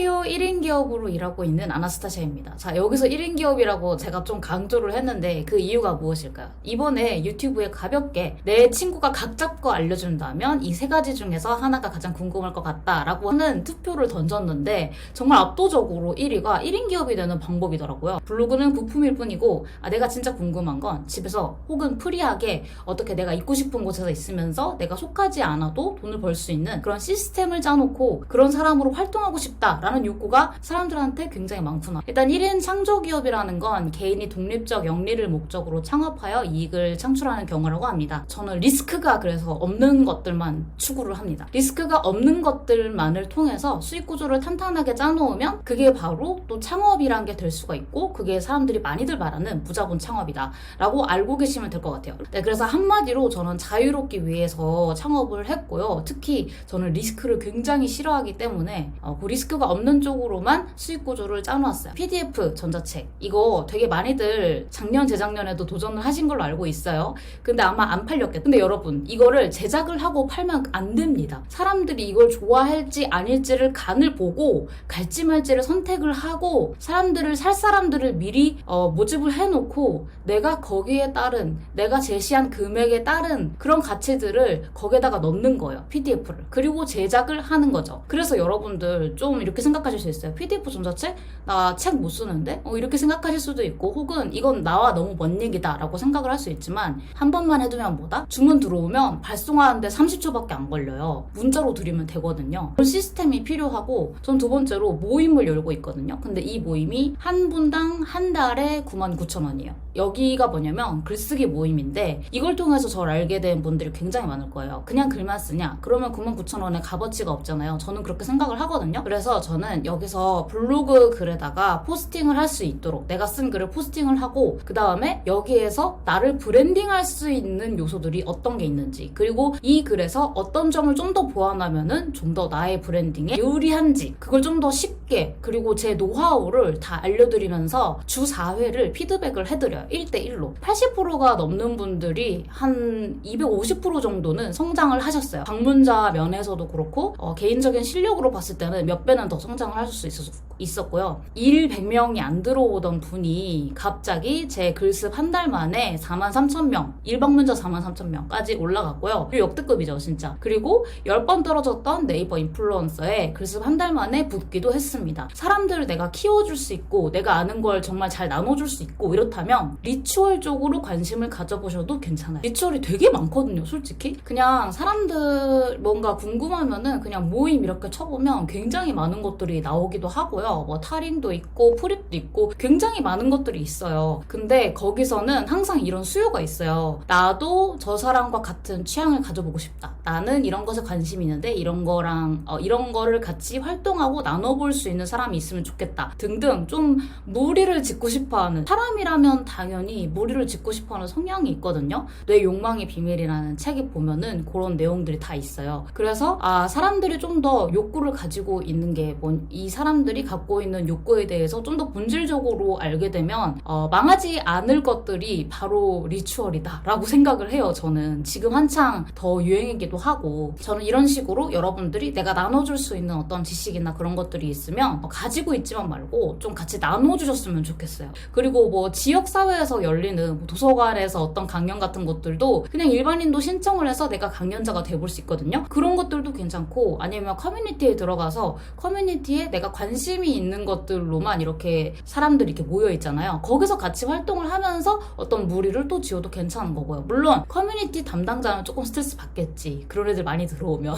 안녕하세요. 1인 기업으로 일하고 있는 아나스타샤입니다. 자, 여기서 1인 기업이라고 제가 좀 강조를 했는데 그 이유가 무엇일까요? 이번에 유튜브에 가볍게 내 친구가 각 잡고 알려준다면 이 세 가지 중에서 하나가 가장 궁금할 것 같다라고 하는 투표를 던졌는데 정말 압도적으로 1위가 1인 기업이 되는 방법이더라고요. 블로그는 부품일 뿐이고 내가 진짜 궁금한 건 집에서 혹은 프리하게 어떻게 내가 있고 싶은 곳에서 있으면서 내가 속하지 않아도 돈을 벌 수 있는 그런 시스템을 짜놓고 그런 사람으로 활동하고 싶다라는 욕구가 사람들한테 굉장히 많구나. 일단 1인 창조기업이라는 건 개인이 독립적 영리를 목적으로 창업하여 이익을 창출하는 경우라고 합니다. 저는 리스크가 그래서 없는 것들만 추구를 합니다. 리스크가 없는 것들만을 통해서 수익 구조를 탄탄하게 짜놓으면 그게 바로 또 창업이란 게 될 수가 있고 그게 사람들이 많이들 말하는 무자본 창업이다 라고 알고 계시면 될 것 같아요. 네, 그래서 한마디로 저는 자유롭기 위해서 창업을 했고요. 특히 저는 리스크를 굉장히 싫어하기 때문에 그 리스크가 없는 쪽으로만 수익 구조를 짜놓았어요. PDF 전자책 이거 되게 많이들 작년 재작년에도 도전을 하신 걸로 알고 있어요. 근데 아마 안 팔렸겠죠. 근데 여러분 이거를 제작을 하고 팔면 안 됩니다. 사람들이 이걸 좋아할지 아닐지를 간을 보고 갈지 말지를 선택을 하고 사람들을 살 사람들을 미리 모집을 해놓고 내가 거기에 따른 내가 제시한 금액에 따른 그런 가치들을 거기에다가 넣는 거예요. PDF를. 그리고 제작을 하는 거죠. 그래서 여러분들 좀 이렇게 생각하실 수 있어요. PDF 전자책? 나 책 못 쓰는데? 이렇게 생각하실 수도 있고 혹은 이건 나와 너무 먼 얘기다 라고 생각을 할 수 있지만 한 번만 해두면 뭐다? 주문 들어오면 발송하는데 30초밖에 안 걸려요. 문자로 드리면 되거든요. 그런 시스템이 필요하고 전 두 번째로 모임을 열고 있거든요. 근데 이 모임이 한 분당 한 달에 99,000원이에요. 여기가 뭐냐면 글쓰기 모임인데 이걸 통해서 저를 알게 된 분들이 굉장히 많을 거예요. 그냥 글만 쓰냐? 그러면 99,000원에 값어치가 없잖아요. 저는 그렇게 생각을 하거든요. 그래서 저는 여기서 블로그 글에다가 포스팅을 할 수 있도록 내가 쓴 글을 포스팅을 하고 그 다음에 여기에서 나를 브랜딩할 수 있는 요소들이 어떤 게 있는지 그리고 이 글에서 어떤 점을 좀 더 보완하면은 좀 더 나의 브랜딩에 유리한지 그걸 좀 더 쉽게 그리고 제 노하우를 다 알려드리면서 주 4회를 피드백을 해드려요. 1대1로 80%가 넘는 분들이 한 250% 정도는 성장을 하셨어요. 방문자 면에서도 그렇고 개인적인 실력으로 봤을 때는 몇 배는 더 성장을 하실 수 있었고요. 100명이 안 들어오던 분이 갑자기 제 글습 한 달 만에 43,000명 일방문자 43,000명까지 올라갔고요. 역대급이죠 진짜. 그리고 10번 떨어졌던 네이버 인플루언서에 글습 한 달 만에 붙기도 했습니다. 사람들을 내가 키워줄 수 있고 내가 아는 걸 정말 잘 나눠줄 수 있고 이렇다면 리추얼 쪽으로 관심을 가져보셔도 괜찮아요. 리추얼이 되게 많거든요 솔직히. 그냥 사람들 뭔가 궁금하면은 그냥 모임 이렇게 쳐보면 굉장히 많은 것들이 나오기도 하고요. 뭐 타링도 있고 프립도 있고 굉장히 많은 것들이 있어요. 근데 거기서는 항상 이런 수요가 있어요. 나도 저 사람과 같은 취향을 가져보고 싶다. 나는 이런 것에 관심이 있는데 이런 거랑 이런 거를 같이 활동하고 나눠볼 수 있는 사람이 있으면 좋겠다 등등 좀 무리를 짓고 싶어하는 사람이라면 당연히 무리를 짓고 싶어하는 성향이 있거든요. 뇌 욕망의 비밀이라는 책에 보면은 그런 내용들이 다 있어요. 그래서 사람들이 좀 더 욕구를 가지고 있는 게 이 사람들이 갖고 있는 욕구에 대해서 좀 더 본질적으로 알게 되면 망하지 않을 것들이 바로 리추얼이다 라고 생각을 해요. 저는 지금 한창 더 유행이기도 하고 저는 이런 식으로 여러분들이 내가 나눠줄 수 있는 어떤 지식이나 그런 것들이 있으면 가지고 있지만 말고 좀 같이 나눠주셨으면 좋겠어요. 그리고 뭐 지역사회에서 열리는 도서관에서 어떤 강연 같은 것들도 그냥 일반인도 신청을 해서 내가 강연자가 돼볼 수 있거든요. 그런 것들도 괜찮고 아니면 커뮤니티에 들어가서 커뮤니티에 내가 관심이 있는 것들로만 이렇게 사람들이 이렇게 모여 있잖아요. 거기서 같이 활동을 하면서 어떤 무리를 또 지어도 괜찮은 거고요. 물론 커뮤니티 담당자는 조금 스트레스 받겠지. 그런 애들 많이 들어오면.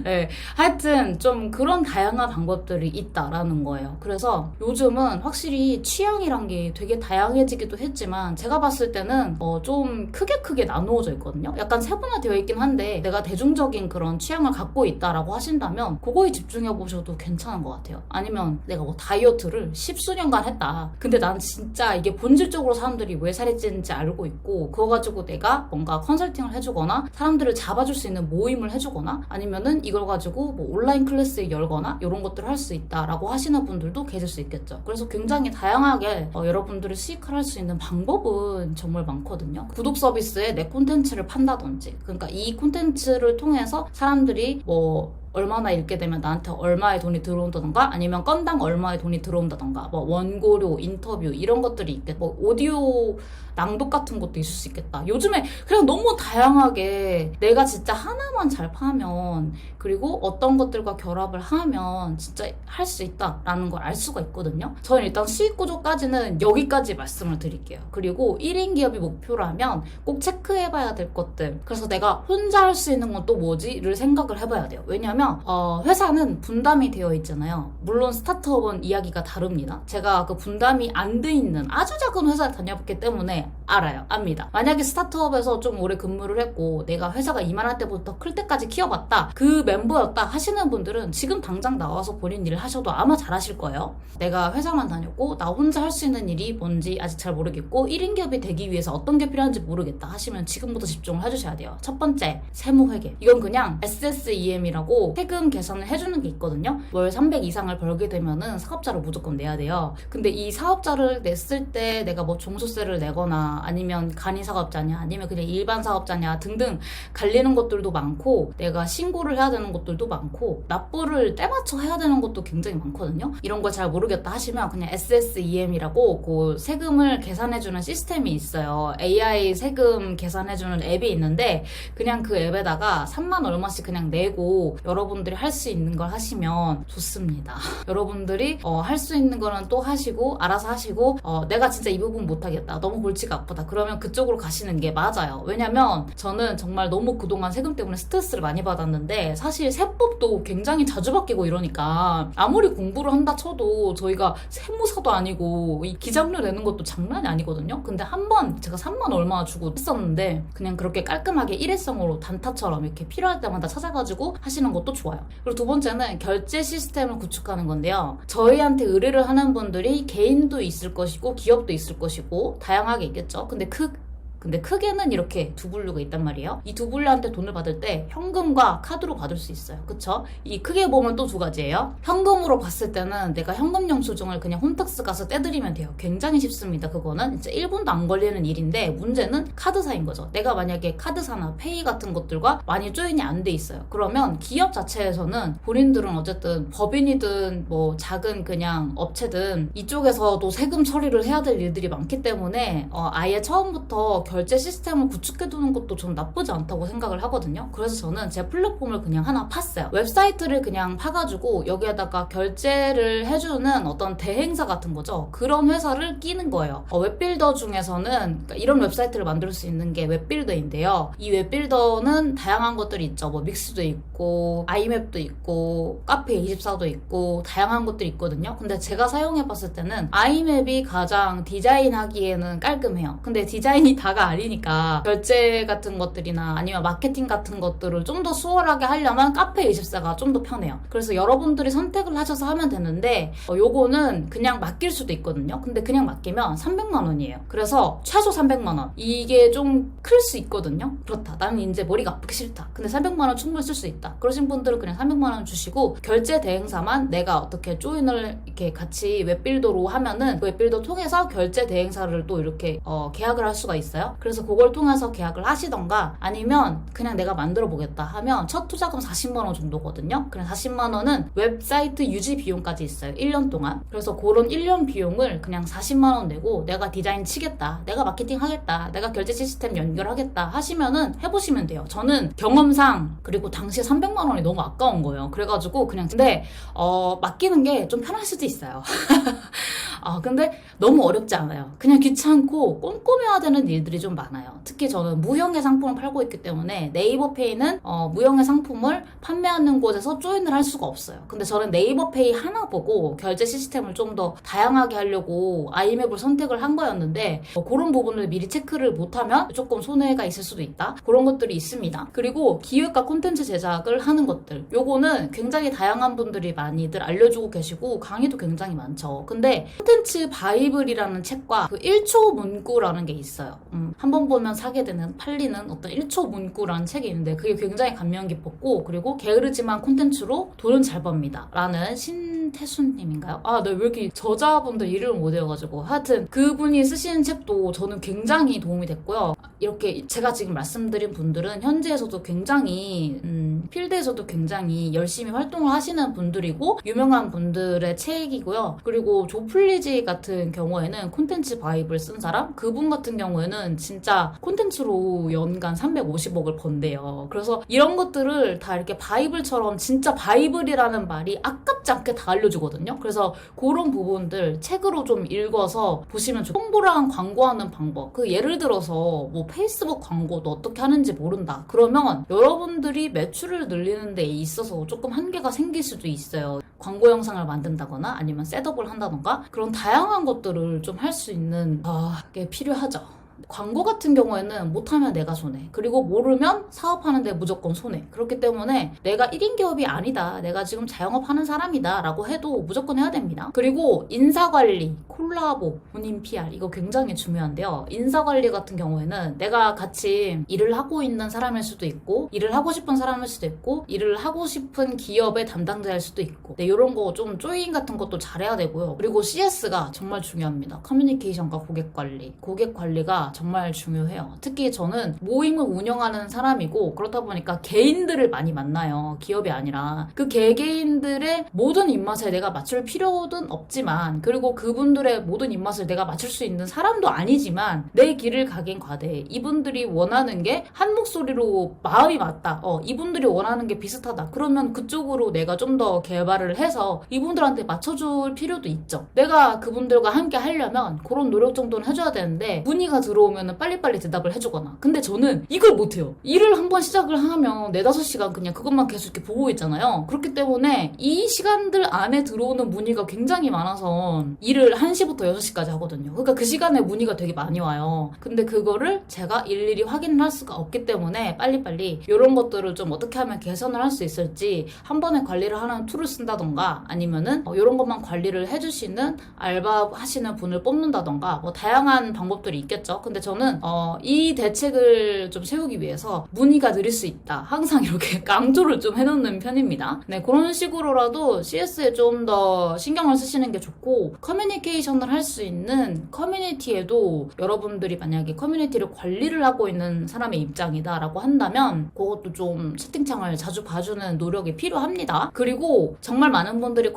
네, 하여튼 좀 그런 다양한 방법들이 있다라는 거예요. 그래서 요즘은 확실히 취향이란 게 되게 다양해지기도 했지만 제가 봤을 때는 좀 크게 나누어져 있거든요. 약간 세분화되어 있긴 한데 내가 대중적인 그런 취향을 갖고 있다라고 하신다면 그거에 집중해 보셔도 괜찮은 것 같아요. 아니면 내가 뭐 다이어트를 10수년간 했다. 근데 난 진짜 이게 본질적으로 사람들이 왜 살이 찌는지 알고 있고 그거 가지고 내가 뭔가 컨설팅을 해주거나 사람들을 잡아줄 수 있는 모임을 해주거나 아니면은 이걸 가지고 뭐 온라인 클래스 열거나 이런 것들을 할 수 있다라고 하시는 분들도 계실 수 있겠죠. 그래서 굉장히 다양하게 여러분들이 수익을 할 수 있는 방법은 정말 많거든요. 구독 서비스에 내 콘텐츠를 판다든지 그러니까 이 콘텐츠를 통해서 사람들이 뭐 얼마나 읽게 되면 나한테 얼마의 돈이 들어온다던가 아니면 건당 얼마의 돈이 들어온다던가 뭐 원고료, 인터뷰 이런 것들이 있겠 뭐 오디오 낭독 같은 것도 있을 수 있겠다. 요즘에 그냥 너무 다양하게 내가 진짜 하나만 잘 파면 그리고 어떤 것들과 결합을 하면 진짜 할 수 있다라는 걸 알 수가 있거든요. 저는 일단 수익 구조까지는 여기까지 말씀을 드릴게요. 그리고 1인 기업이 목표라면 꼭 체크해봐야 될 것들. 그래서 내가 혼자 할 수 있는 건 또 뭐지?를 생각을 해봐야 돼요. 왜냐면 회사는 분담이 되어 있잖아요. 물론 스타트업은 이야기가 다릅니다. 제가 그 분담이 안 돼 있는 아주 작은 회사를 다녀봤기 때문에 알아요. 압니다. 만약에 스타트업에서 좀 오래 근무를 했고 내가 회사가 이만할 때부터 클 때까지 키워봤다. 그 멤버였다 하시는 분들은 지금 당장 나와서 본인 일을 하셔도 아마 잘하실 거예요. 내가 회사만 다녔고 나 혼자 할 수 있는 일이 뭔지 아직 잘 모르겠고 1인 기업이 되기 위해서 어떤 게 필요한지 모르겠다 하시면 지금부터 집중을 해주셔야 돼요. 첫 번째, 세무회계. 이건 그냥 SSEM이라고 세금 계산을 해주는 게 있거든요. 월 300 이상을 벌게 되면은 사업자를 무조건 내야 돼요. 근데 이 사업자를 냈을 때 내가 뭐 종소세를 내거나 아니면 간이 사업자냐 아니면 그냥 일반 사업자냐 등등 갈리는 것들도 많고 내가 신고를 해야 되는 것들도 많고 납부를 때맞춰 해야 되는 것도 굉장히 많거든요. 이런 걸 잘 모르겠다 하시면 그냥 SSEM이라고 그 세금을 계산해주는 시스템이 있어요. AI 세금 계산해주는 앱이 있는데 그냥 그 앱에다가 3만 얼마씩 그냥 내고 여러분들이 할 수 있는 걸 하시면 좋습니다. 여러분들이 할 수 있는 거는 또 하시고 알아서 하시고 내가 진짜 이 부분 못하겠다. 너무 골치가 아프다. 그러면 그쪽으로 가시는 게 맞아요. 왜냐면 저는 정말 너무 그동안 세금 때문에 스트레스를 많이 받았는데 사실 세법도 굉장히 자주 바뀌고 이러니까 아무리 공부를 한다 쳐도 저희가 세무사도 아니고 이 기장료 내는 것도 장난이 아니거든요. 근데 한 번 제가 3만 얼마 주고 했었는데 그냥 그렇게 깔끔하게 일회성으로 단타처럼 이렇게 필요할 때마다 찾아가지고 하시는 것도 좋아요. 그리고 두 번째는 결제 시스템을 구축하는 건데요. 저희한테 의뢰를 하는 분들이 개인도 있을 것이고 기업도 있을 것이고 다양하게 있겠죠. 근데 크게는 이렇게 두 분류가 있단 말이에요. 이 두 분류한테 돈을 받을 때 현금과 카드로 받을 수 있어요. 그쵸? 이 크게 보면 또 두 가지예요. 현금으로 봤을 때는 내가 현금 영수증을 그냥 홈택스 가서 떼드리면 돼요. 굉장히 쉽습니다. 그거는 진짜 1분도 안 걸리는 일인데 문제는 카드사인 거죠. 내가 만약에 카드사나 페이 같은 것들과 많이 조인이 안 돼 있어요. 그러면 기업 자체에서는 본인들은 어쨌든 법인이든 뭐 작은 그냥 업체든 이쪽에서도 세금 처리를 해야 될 일들이 많기 때문에 아예 처음부터 결제 시스템을 구축해두는 것도 전 나쁘지 않다고 생각을 하거든요. 그래서 저는 제 플랫폼을 그냥 하나 팠어요. 웹사이트를 그냥 파가지고 여기에다가 결제를 해주는 어떤 대행사 같은 거죠. 그런 회사를 끼는 거예요. 웹빌더 중에서는 그러니까 이런 웹사이트를 만들 수 있는 게 웹빌더인데요. 이 웹빌더는 다양한 것들이 있죠. 뭐 믹스도 있고 아이맵도 있고 카페24도 있고 다양한 것들이 있거든요. 근데 제가 사용해봤을 때는 아이맵이 가장 디자인하기에는 깔끔해요. 근데 디자인이 다가 아니니까 결제 같은 것들이나 아니면 마케팅 같은 것들을 좀 더 수월하게 하려면 카페24가 좀 더 편해요. 그래서 여러분들이 선택을 하셔서 하면 되는데 요거는 그냥 맡길 수도 있거든요. 근데 그냥 맡기면 300만 원이에요. 그래서 최소 300만 원. 이게 좀 클 수 있거든요. 그렇다. 나는 이제 머리가 아프기 싫다. 근데 300만 원 충분히 쓸 수 있다. 그러신 분들은 그냥 300만 원 주시고 결제 대행사만 내가 어떻게 조인을 이렇게 같이 웹빌더로 하면은 그 웹빌더 통해서 결제 대행사를 또 이렇게 계약을 할 수가 있어요. 그래서 그걸 통해서 계약을 하시던가 아니면 그냥 내가 만들어 보겠다 하면 첫 투자금 40만 원 정도거든요. 그냥 40만 원은 웹사이트 유지 비용까지 있어요. 1년 동안. 그래서 그런 1년 비용을 그냥 40만 원 내고 내가 디자인 치겠다. 내가 마케팅 하겠다. 내가 결제 시스템 연결하겠다 하시면은 해보시면 돼요. 저는 경험상 그리고 당시에 300만 원이 너무 아까운 거예요. 그래가지고 그냥 근데 맡기는 게 좀 편할 수도 있어요. 근데 너무 어렵지 않아요. 그냥 귀찮고 꼼꼼해야 되는 일들이 좀 많아요. 특히 저는 무형의 상품을 팔고 있기 때문에 네이버페이는 무형의 상품을 판매하는 곳에서 조인을 할 수가 없어요. 근데 저는 네이버페이 하나 보고 결제 시스템을 좀 더 다양하게 하려고 아이맵을 선택을 한 거였는데 그런 부분을 미리 체크를 못하면 조금 손해가 있을 수도 있다. 그런 것들이 있습니다. 그리고 기획과 콘텐츠 제작을 하는 것들 요거는 굉장히 다양한 분들이 많이들 알려주고 계시고 강의도 굉장히 많죠. 근데 콘텐츠 바이블이라는 책과 그 1초 문구라는 게 있어요. 한번 보면 사게 되는 팔리는 어떤 1초 문구라는 책이 있는데 그게 굉장히 감명 깊었고 그리고 게으르지만 콘텐츠로 돈은 잘 법니다 라는 신태순님인가요? 네, 왜 이렇게 저자분들 이름을 못 외워가지고 하여튼 그분이 쓰시는 책도 저는 굉장히 도움이 됐고요. 이렇게 제가 지금 말씀드린 분들은 현지에서도 굉장히 이런 필드에서도 굉장히 열심히 활동을 하시는 분들이고 유명한 분들의 책이고요. 그리고 조플리지 같은 경우에는 콘텐츠 바이블 쓴 사람? 그분 같은 경우에는 진짜 콘텐츠로 연간 350억을 번대요. 그래서 이런 것들을 다 이렇게 바이블처럼 진짜 바이블이라는 말이 아깝지 않게 다 알려주거든요. 그래서 그런 부분들 책으로 좀 읽어서 보시면 홍보랑 광고하는 방법. 그 예를 들어서 뭐 페이스북 광고도 어떻게 하는지 모른다. 그러면 여러분들이 매출을 늘리는 데 있어서 조금 한계가 생길 수도 있어요. 광고 영상을 만든다거나 아니면 셋업을 한다던가 그런 다양한 것들을 좀 할 수 있는 게 필요하죠. 광고 같은 경우에는 못하면 내가 손해. 그리고 모르면 사업하는데 무조건 손해. 그렇기 때문에 내가 1인 기업이 아니다. 내가 지금 자영업하는 사람이다. 라고 해도 무조건 해야 됩니다. 그리고 인사관리, 콜라보, 본인 PR 이거 굉장히 중요한데요. 인사관리 같은 경우에는 내가 같이 일을 하고 있는 사람일 수도 있고 일을 하고 싶은 사람일 수도 있고 일을 하고 싶은 기업의 담당자일 수도 있고 이런 거 좀 조인 같은 것도 잘해야 되고요. 그리고 CS가 정말 중요합니다. 커뮤니케이션과 고객관리. 고객관리가 정말 중요해요. 특히 저는 모임을 운영하는 사람이고 그렇다 보니까 개인들을 많이 만나요. 기업이 아니라. 그 개개인들의 모든 입맛에 내가 맞출 필요는 없지만 그리고 그분들의 모든 입맛을 내가 맞출 수 있는 사람도 아니지만 내 길을 가긴 가되 이분들이 원하는 게 한 목소리로 마음이 맞다. 이분들이 원하는 게 비슷하다. 그러면 그쪽으로 내가 좀 더 개발을 해서 이분들한테 맞춰줄 필요도 있죠. 내가 그분들과 함께 하려면 그런 노력 정도는 해줘야 되는데 문의가 들어오면 빨리빨리 대답을 해주거나 근데 저는 이걸 못해요. 일을 한번 시작을 하면 4-5시간 그냥 그것만 계속 이렇게 보고 있잖아요. 그렇기 때문에 이 시간들 안에 들어오는 문의가 굉장히 많아서 일을 1시부터 6시까지 하거든요. 그러니까 그 시간에 문의가 되게 많이 와요. 근데 그거를 제가 일일이 확인을 할 수가 없기 때문에 빨리빨리 이런 것들을 좀 어떻게 하면 개선을 할 수 있을지 한 번에 관리를 하는 툴을 쓴다던가 아니면은 이런 것만 관리를 해주시는 알바 하시는 분을 뽑는다던가 뭐 다양한 방법들이 있겠죠. 근데 저는 이 대책을 좀 세우기 위해서 문의가 느릴 수 있다. 항상 이렇게 강조를 좀 해놓는 편입니다. 네, 그런 식으로라도 CS에 좀 더 신경을 쓰시는 게 좋고 커뮤니케이션을 할 수 있는 커뮤니티에도 여러분들이 만약에 커뮤니티를 관리를 하고 있는 사람의 입장이다라고 한다면 그것도 좀 채팅창을 자주 봐주는 노력이 필요합니다. 그리고 정말 많은 분들이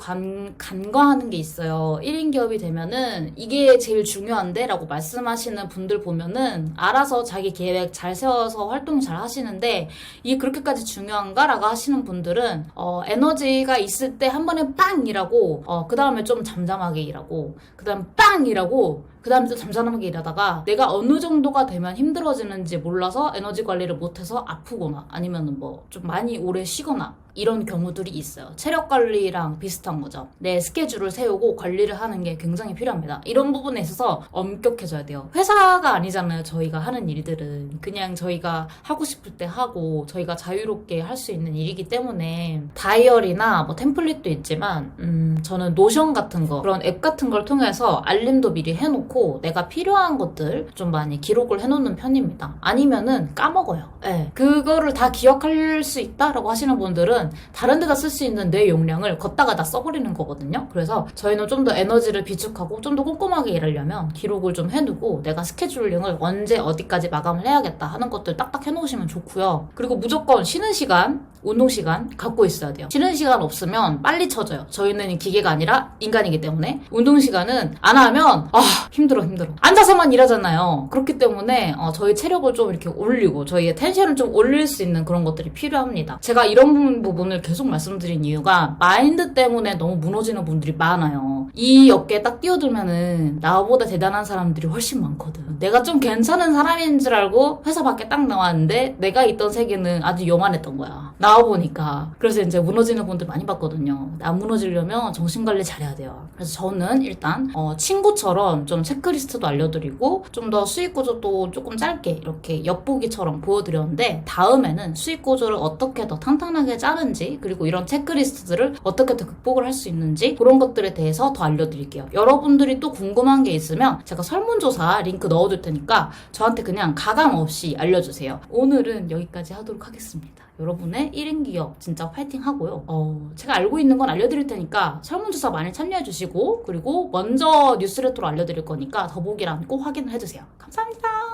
간과하는 게 있어요. 1인 기업이 되면은 이게 제일 중요한데 라고 말씀하시는 분들 보면은 알아서 자기 계획 잘 세워서 활동 잘 하시는데 이게 그렇게까지 중요한가? 라고 하시는 분들은 에너지가 있을 때 한 번에 빵 일하고 그 다음에 좀 잠잠하게 일하고 그 다음 빵 일하고 그 다음에 또 잠잠하게 일하다가 내가 어느 정도가 되면 힘들어지는지 몰라서 에너지 관리를 못해서 아프거나 아니면 뭐 좀 많이 오래 쉬거나 이런 경우들이 있어요. 체력 관리랑 비슷한 거죠. 내 스케줄을 세우고 관리를 하는 게 굉장히 필요합니다. 이런 부분에 있어서 엄격해져야 돼요. 회사가 아니잖아요. 저희가 하는 일들은 그냥 저희가 하고 싶을 때 하고 저희가 자유롭게 할 수 있는 일이기 때문에 다이어리나 뭐 템플릿도 있지만 저는 노션 같은 거 그런 앱 같은 걸 통해서 알림도 미리 해놓고 내가 필요한 것들 좀 많이 기록을 해놓는 편입니다. 아니면은 까먹어요. 네. 그거를 다 기억할 수 있다라고 하시는 분들은 다른 데다 쓸 수 있는 뇌 용량을 걷다가 다 써버리는 거거든요. 그래서 저희는 좀 더 에너지를 비축하고 좀 더 꼼꼼하게 일하려면 기록을 좀 해두고 내가 스케줄링을 언제 어디까지 마감을 해야겠다 하는 것들 딱딱 해놓으시면 좋고요. 그리고 무조건 쉬는 시간, 운동 시간 갖고 있어야 돼요. 쉬는 시간 없으면 빨리 쳐져요. 저희는 기계가 아니라 인간이기 때문에 운동 시간은 안 하면 힘들어. 앉아서만 일하잖아요. 그렇기 때문에 저희 체력을 좀 이렇게 올리고 저희의 텐션을 좀 올릴 수 있는 그런 것들이 필요합니다. 제가 이런 부분을 계속 말씀드린 이유가 마인드 때문에 너무 무너지는 분들이 많아요. 이 업계에 딱 뛰어들면은 나보다 대단한 사람들이 훨씬 많거든. 내가 좀 괜찮은 사람인 줄 알고 회사 밖에 딱 나왔는데 내가 있던 세계는 아주 요만했던 거야. 나와보니까. 그래서 이제 무너지는 분들 많이 봤거든요. 안 무너지려면 정신관리 잘해야 돼요. 그래서 저는 일단 친구처럼 좀 체크리스트도 알려드리고 좀 더 수익 구조도 조금 짧게 이렇게 엿보기처럼 보여드렸는데 다음에는 수익 구조를 어떻게 더 탄탄하게 짜는지 그리고 이런 체크리스트들을 어떻게 더 극복을 할 수 있는지 그런 것들에 대해서 더 알려드릴게요. 여러분들이 또 궁금한 게 있으면 제가 설문조사 링크 넣어둘 테니까 저한테 그냥 가감 없이 알려주세요. 오늘은 여기까지 하도록 하겠습니다. 여러분의 1인 기업 진짜 파이팅 하고요. 제가 알고 있는 건 알려드릴 테니까 설문조사 많이 참여해주시고 그리고 먼저 뉴스레터로 알려드릴 거니까 더보기란 꼭 확인을 해주세요. 감사합니다.